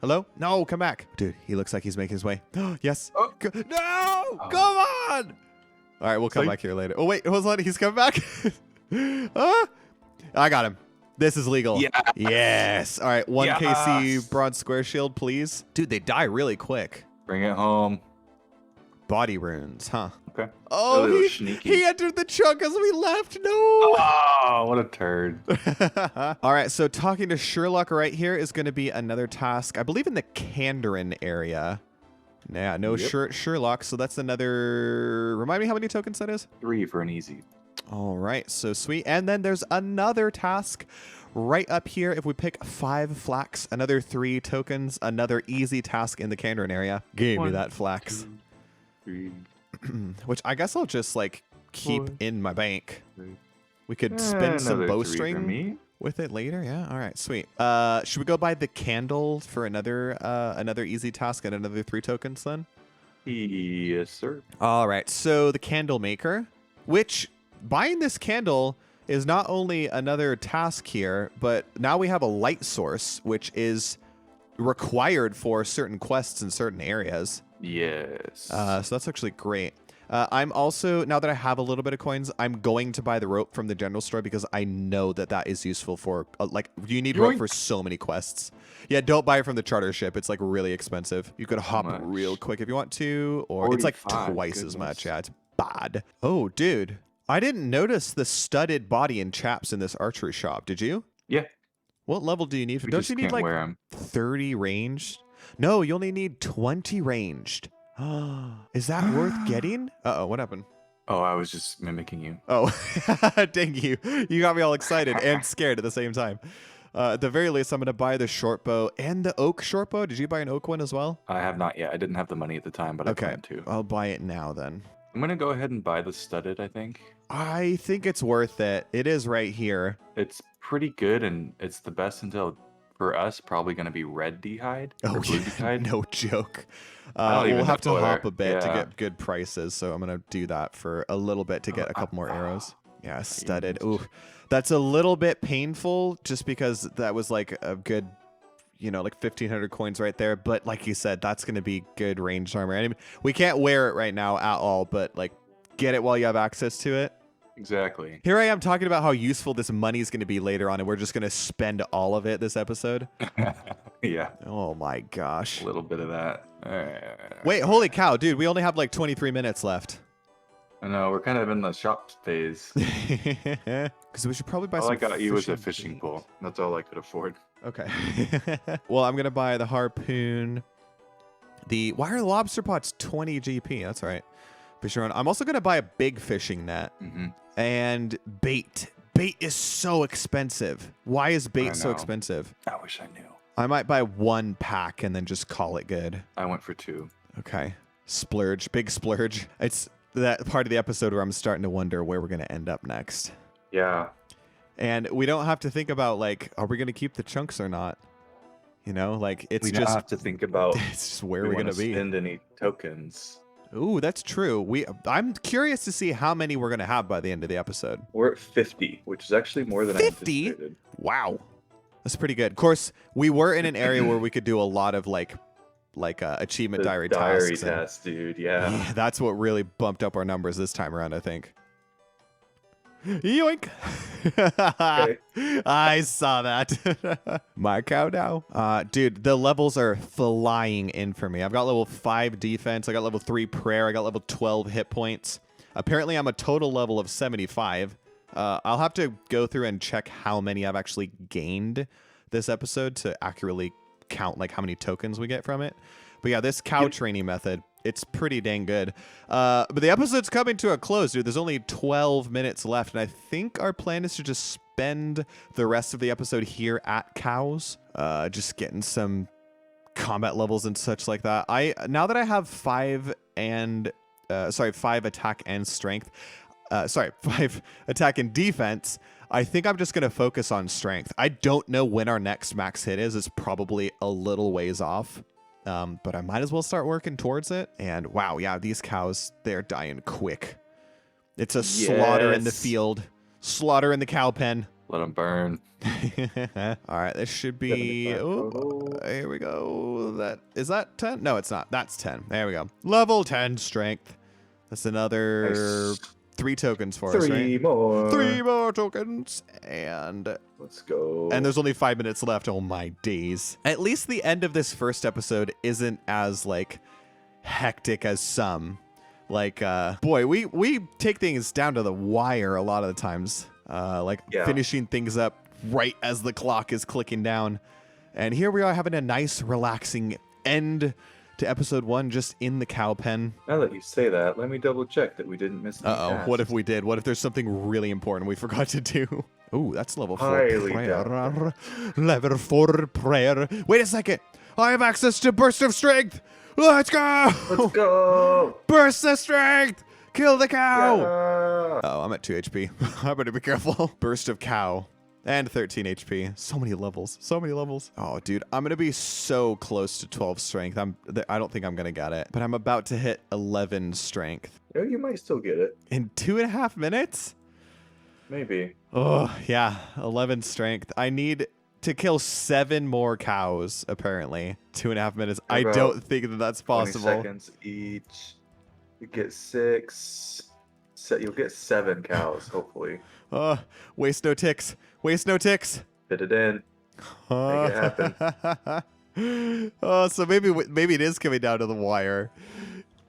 Hello? No, come back. Dude, he looks like he's making his way. Yes. Oh. No, come on. All right, we'll come back here later. Oh, wait, hold on. He's coming back. I got him. This is legal. Yeah. Yes. All right, 1 Yes. KC bronze square shield, please. Dude, they die really quick. Bring it home. Body runes, huh? Okay. Oh, Ooh, he sneaky. entered the chunk as we left. No. Oh, what a turd. All right, so talking to Sherlock right here is going to be another task. I believe in the Kandarin area. Yeah, no Sherlock, so that's another... Remind me how many tokens that is? 3 for an easy. All right, so sweet. And then there's another task right up here. If we pick 5 flax, another 3 tokens, another easy task in the Kandarin area. Give me that flax. 2, 3. Which I guess I'll just like keep 4, in my bank. 3. We could spin some Another 3 for bowstring me. with it later. Yeah. All right. Sweet. Should we go buy the candle for another easy task and another 3 tokens then? Yes, sir. All right. So the candle maker, which buying this candle is not only another task here, but now we have a light source, which is required for certain quests in certain areas. Yes. So that's actually great. I'm also, now that I have a little bit of coins, I'm going to buy the rope from the general store because I know that that is useful for, like, you need rope for so many quests. Yeah, don't buy it from the charter ship. It's, like, really expensive. You could hop real quick if you want to, or it's, like, twice as much. Yeah, it's bad. Oh, dude. I didn't notice the studded body and chaps in this archery shop. Did you? Yeah. What level do you need? We Don't just you need, can't like, wear 'em. 30 ranged? No, you only need 20 ranged. Is that worth getting? Uh-oh, what happened? Oh, I was just mimicking you. Oh, dang you. You got me all excited and scared at the same time. At the very least, I'm going to buy the short bow and the oak short bow. Did you buy an oak one as well? I have not yet. I didn't have the money at the time, but I plan to. I'll buy it now then. I'm going to go ahead and buy the studded, I think. I think it's worth it. It is right here. It's pretty good, and it's the best until, for us, probably going to be red d'hide or blue d'hide. No joke. don't even We'll have to know hop where- a bit to yeah. get good prices, so I'm going to do that for a little bit to get a couple more arrows. Yeah, studded. Ooh, that's a little bit painful just because that was like a good, like 1,500 coins right there. But like you said, that's going to be good ranged armor. I mean, we can't wear it right now at all, but like get it while you have access to it. Exactly. Here I am talking about how useful this money is going to be later on, and we're just going to spend all of it this episode. Yeah, Oh my gosh. a little bit of that. Wait, holy cow, dude, we only have like 23 minutes left. I know, we're kind of in the shop phase. Because we should probably buy All some I got you was a fishing fishing pole. That's all I could afford. Okay. Well, I'm going to buy the harpoon. Why are the lobster pots 20 GP? That's all right. Fishing rod. I'm also going to buy a big fishing net and bait. Bait is so expensive. Why is bait so know. expensive? I wish I knew. I might buy 1 pack and then just call it good. I went for 2. Okay. Splurge. Big splurge. It's that part of the episode where I'm starting to wonder where we're going to end up next. Yeah. And we don't have to think about, like, are we going to keep the chunks or not? Like, it's We don't just have to think about it's just where we we're going want to be. spend any tokens. Ooh, that's true. I'm curious to see how many we're going to have by the end of the episode. We're at 50, which is actually more than 50? I anticipated. Wow. That's pretty good. Of course, we were in an area where we could do a lot of like achievement The diary diary tasks. and- test, dude. Yeah. That's what really bumped up our numbers this time around, I think. Yoink! Okay. I saw that. My cow now. Dude, the levels are flying in for me. I've got level 5 defense. I got level 3 prayer. I got level 12 hit points. Apparently, I'm a total level of 75. I'll have to go through and check how many I've actually gained this episode to accurately count like how many tokens we get from it. But yeah, this cow training method, it's pretty dang good. But the episode's coming to a close, dude. There's only 12 minutes left, and I think our plan is to just spend the rest of the episode here at cows, just getting some combat levels and such like that. Now that I have 5 attack and strength, 5 attack and defense, I think I'm just going to focus on strength. I don't know when our next max hit is. It's probably a little ways off. But I might as well start working towards it. And wow, yeah, these cows, they're dying quick. It's a slaughter in the Yes. field. Slaughter in the cow pen. Let them burn. All right, this should be... 75 Oh, total. here we go. Is that 10? No, it's not. That's 10. There we go. Level 10 strength. That's another Nice. 3 tokens for us, right? 3 more. 3 more tokens. And Let's go. there's only 5 minutes left. Oh my days. At least the end of this first episode isn't as like hectic as some. Like boy, we take things down to the wire a lot of the times. Yeah. Finishing things up right as the clock is clicking down. And here we are having a nice relaxing end to episode 1 just in the cow pen. Now that you say that, let me double check that we didn't miss any tasks. What if we did? What if there's something really important we forgot to do? Ooh, that's level 4 Highly prayer. Level 4 prayer. Wait a second. I have access to burst of strength. Let's go. Let's go! Burst of strength. Kill the cow. Yeah. Oh, I'm at 2 HP. I better be careful. Burst of cow. And 13 HP. So many levels. So many levels. Oh, dude. I'm going to be so close to 12 strength. I don't think I'm going to get it. But I'm about to hit 11 strength. Yeah, you might still get it. In 2.5 minutes? Maybe. Oh, yeah. 11 strength. I need to kill 7 more cows, apparently. 2.5 minutes. I About don't think that that's 20 possible. seconds each. You get 6. You'll get 7 cows, hopefully. Waste no ticks. Waste no ticks. Fit it in. Make it happen. So maybe it is coming down to the wire.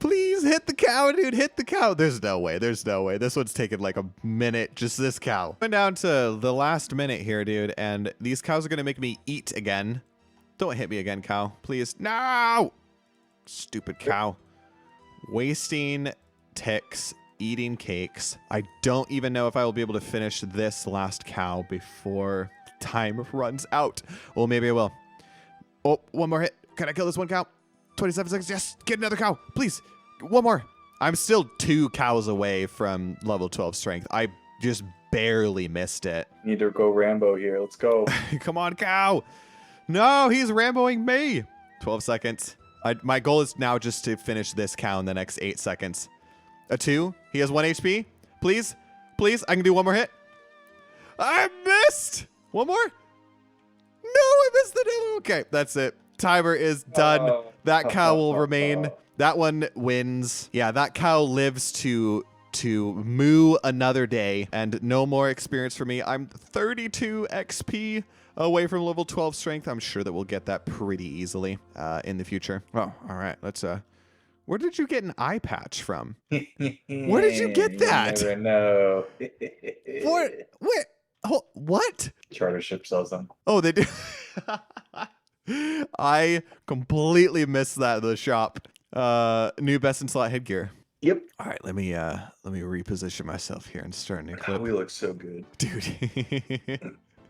Please hit the cow, dude. Hit the cow. There's no way. There's no way. This one's taking like a minute. Just this cow. Going down to the last minute here, dude. And these cows are going to make me eat again. Don't hit me again, cow. Please. No! Stupid cow. Wasting ticks, eating cakes. I don't even know if I will be able to finish this last cow before time runs out. Well, maybe I will. Oh, one more hit. Can I kill this one cow? 27 seconds. Yes, get another cow. Please. One more. I'm still 2 cows away from level 12 strength. I just barely missed it. Need to go Rambo here. Let's go. Come on, cow. No, he's Ramboing me. 12 seconds. My goal is now just to finish this cow in the next 8 seconds. A 2. He has 1 HP. Please. Please. I can do one more hit. I missed. One more. No, I missed the devil. Okay, that's it. Timer is done. That cow will remain. That one wins. Yeah, that cow lives to moo another day, and no more experience for me. I'm 32 XP away from level 12 strength. I'm sure that we'll get that pretty easily in the future. Oh, all right. Let's where did you get an eye patch from? Where did you get that? You never know. What? Wait. Oh, what? Charter ship sells them. Oh, they do. I completely missed that in the shop. New best in slot headgear. Yep. All right, let me reposition myself here and start a new clip. We look so good, dude.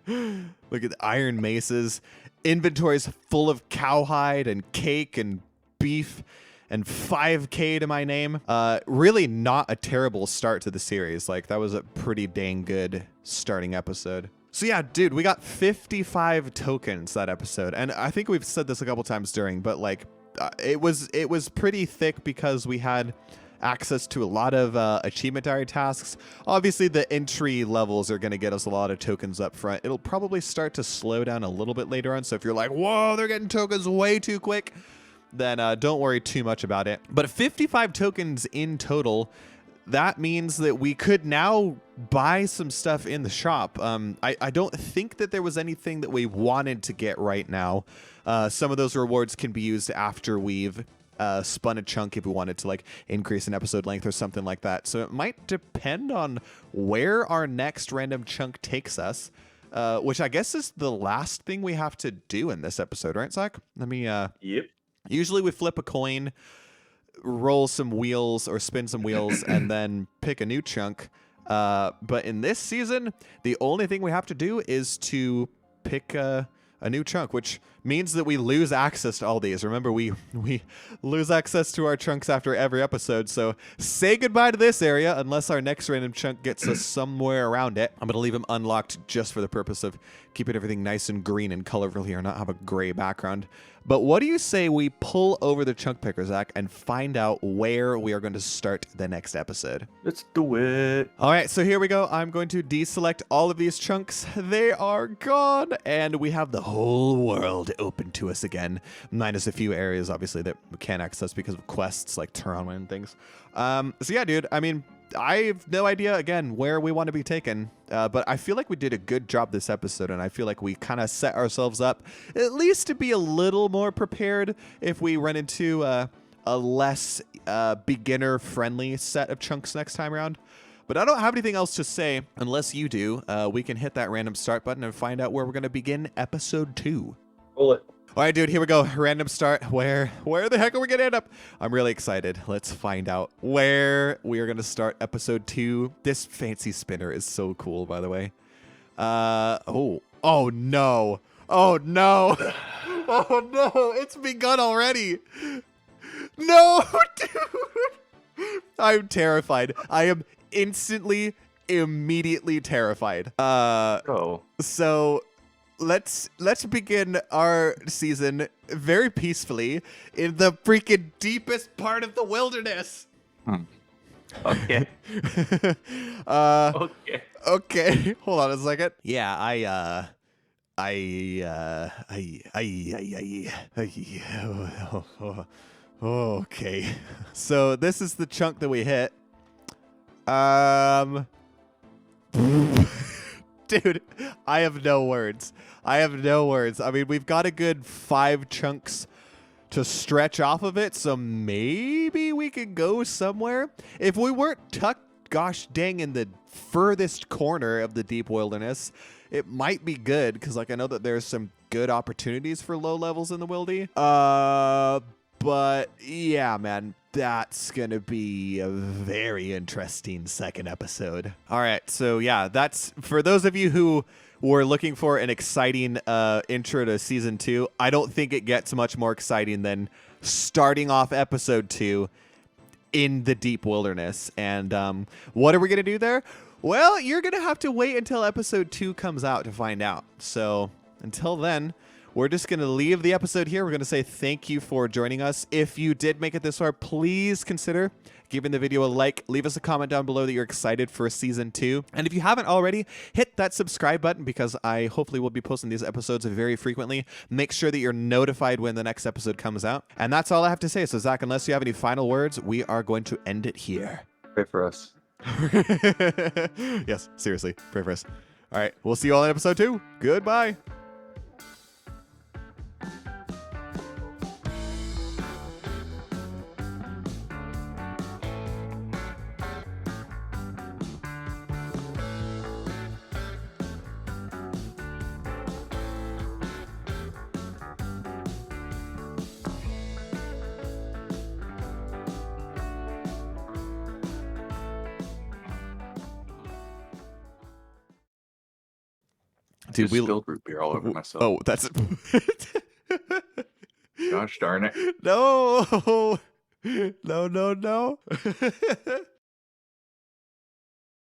Look at the iron maces. Inventory's full of cowhide and cake and beef and 5K to my name. Really not a terrible start to the series. Like, that was a pretty dang good starting episode. So yeah, dude, we got 55 tokens that episode. And I think we've said this a couple times during, but like, it was pretty thick because we had access to a lot of achievement diary tasks. Obviously, the entry levels are going to get us a lot of tokens up front. It'll probably start to slow down a little bit later on. So if you're like, whoa, they're getting tokens way too quick, then don't worry too much about it. But 55 tokens in total, that means that we could now buy some stuff in the shop. I don't think that there was anything that we wanted to get right now. Some of those rewards can be used after we've spun a chunk if we wanted to like increase an episode length or something like that. So it might depend on where our next random chunk takes us, which I guess is the last thing we have to do in this episode, right, Zach? Let me... Yep. Usually we flip a coin, roll some wheels or spin some wheels, and then pick a new chunk. But in this season, the only thing we have to do is to pick a new chunk, which means that we lose access to all these. Remember, we lose access to our chunks after every episode, so say goodbye to this area unless our next random chunk gets us somewhere around it. I'm going to leave them unlocked just for the purpose of keeping everything nice and green and colorful here, not have a gray background. But what do you say we pull over the chunk picker, Zach, and find out where we are going to start the next episode? Let's do it. All right, so here we go. I'm going to deselect all of these chunks. They are gone, and we have the whole world open to us again, minus a few areas, obviously, that we can't access because of quests like Turonwyn and things. So yeah, dude, I mean, I have no idea, again, where we want to be taken, but I feel like we did a good job this episode, and I feel like we kind of set ourselves up at least to be a little more prepared if we run into a less beginner-friendly set of chunks next time around. But I don't have anything else to say. Unless you do, we can hit that random start button and find out where we're going to begin episode 2. Roll it. All right, dude, here we go. Random start. Where the heck are we going to end up? I'm really excited. Let's find out where we are going to start episode 2. This fancy spinner is so cool, by the way. Oh no. Oh no. Oh no. It's begun already. No, dude. I'm terrified. I am immediately terrified. So let's begin our season very peacefully in the freaking deepest part of the wilderness. Okay. Okay. Hold on a second. Yeah, okay. So this is the chunk that we hit. Dude, I have no words. I mean, we've got a good 5 chunks to stretch off of it, so maybe we could go somewhere. If we weren't tucked, gosh dang, in the furthest corner of the deep wilderness, it might be good, because like I know that there's some good opportunities for low levels in the wildy. But yeah, man, that's going to be a very interesting second episode. All right. So yeah, that's for those of you who were looking for an exciting intro to season 2. I don't think it gets much more exciting than starting off episode 2 in the deep wilderness. And what are we going to do there? Well, you're going to have to wait until episode 2 comes out to find out. So until then, we're just going to leave the episode here. We're going to say thank you for joining us. If you did make it this far, please consider giving the video a like. Leave us a comment down below that you're excited for season 2. And if you haven't already, hit that subscribe button because I hopefully will be posting these episodes very frequently. Make sure that you're notified when the next episode comes out. And that's all I have to say. So Zach, unless you have any final words, we are going to end it here. Pray for us. Yes, seriously, pray for us. All right, we'll see you all in episode 2. Goodbye. Dude, Just spilled root beer all over myself. Oh, that's Gosh darn it. no, no, no, no.